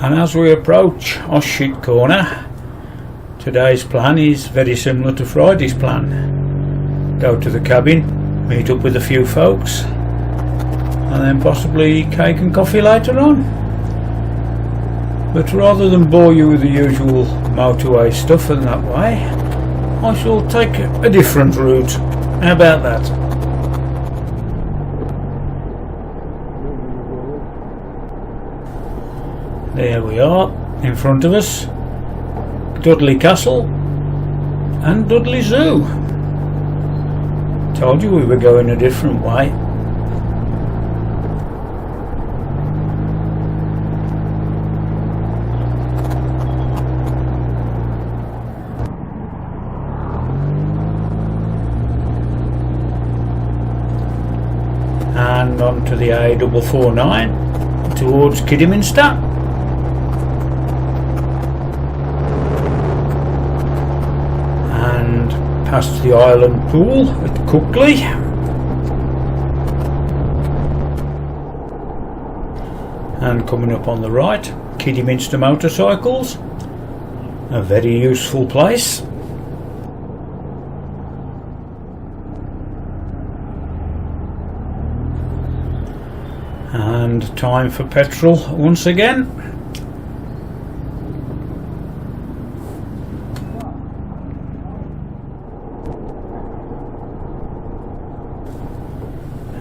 And as we approach Oshit Corner, today's plan is very similar to Friday's plan. Go to the cabin, meet up with a few folks, and then possibly cake and coffee later on. But rather than bore you with the usual motorway stuff and that way, I shall take a different route. How about that? There we are, in front of us, Dudley Castle and Dudley Zoo. Told you we were going a different way. And on to the A449 towards Kidderminster. And past the Island Pool at Cookley. And coming up on the right, Kidderminster Motorcycles, a very useful place. And time for petrol once again.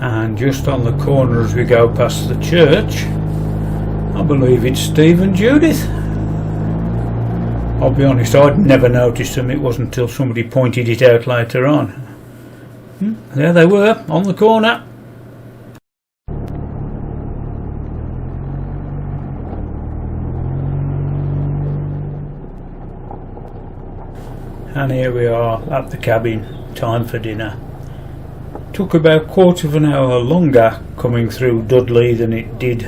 And just on the corner as we go past the church, I believe it's Steve and Judith. I'll be honest, I'd never noticed them. It wasn't until somebody pointed it out later on. There they were, on the corner. And here we are at the cabin, time for dinner. Took about a quarter of an hour longer coming through Dudley than it did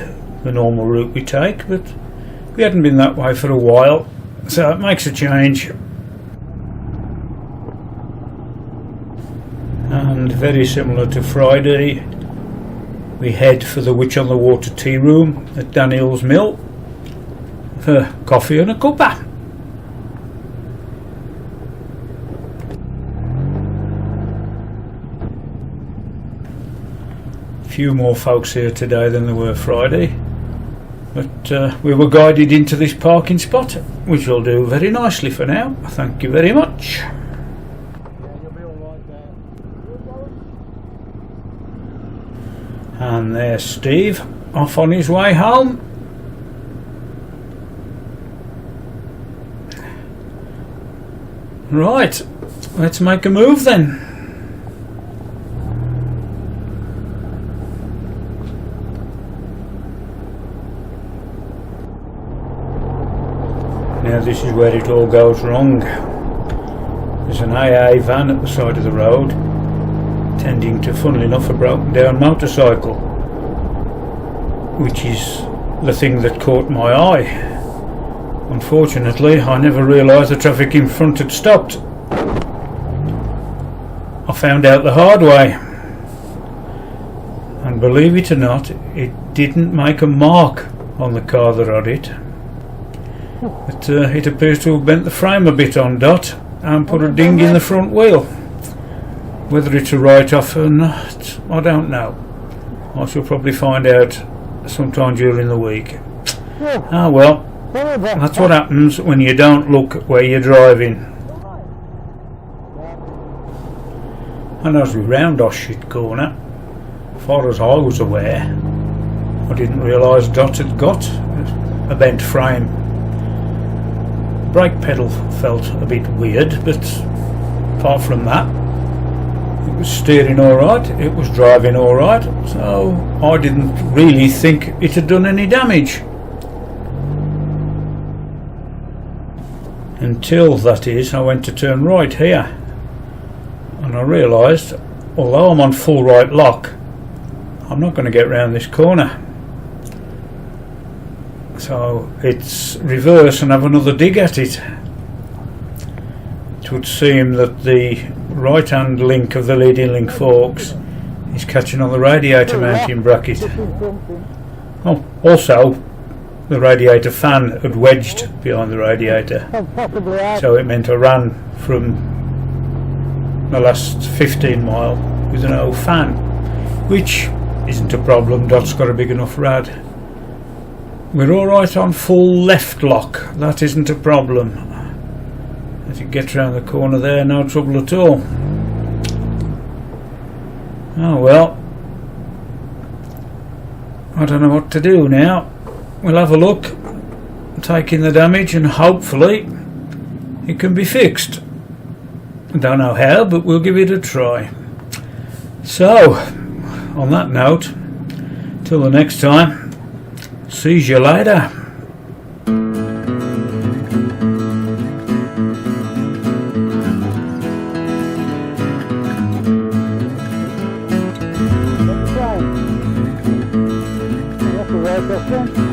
the normal route we take, but we hadn't been that way for a while, so it makes a change. And very similar to Friday, we head for the Witch on the Water tea room at Daniel's Mill for coffee and a cuppa. Few more folks here today than there were Friday, but we were guided into this parking spot, which will do very nicely for now. Thank you very much. And there's Steve off on his way home. Right, let's make a move then. Now this is where it all goes wrong. There's an AA van at the side of the road, tending to, funnily enough, a broken down motorcycle, which is the thing that caught my eye. Unfortunately, I never realised the traffic in front had stopped. I found out the hard way, and believe it or not, it didn't make a mark on the car that had it. But it appears to have bent the frame a bit on Dot and put a ding in the front wheel. Whether it's a write-off or not, I don't know. I shall probably find out sometime during the week. Ah well, that's what happens when you don't look where you're driving. And as we round Oshit Corner, as far as I was aware, I didn't realise Dot had got a bent frame. Brake pedal felt a bit weird, but apart from that, it was steering alright, it was driving alright, so I didn't really think it had done any damage. Until, that is, I went to turn right here, and I realised, although I'm on full right lock, I'm not going to get round this corner. So it's reverse and have another dig at it. It would seem that the right hand link of the leading link forks is catching on the radiator mounting bracket. Oh, also, the radiator fan had wedged behind the radiator, so it meant I ran from the last 15 mile with an old fan, which isn't a problem. Dot's got a big enough rad. We're alright on full left lock, that isn't a problem. As you get round the corner there, no trouble at all. Oh well, I don't know what to do now. We'll have a look, take in the damage, and hopefully it can be fixed. I don't know how, but we'll give it a try. So, on that note, till the next time, see you later. That's the right,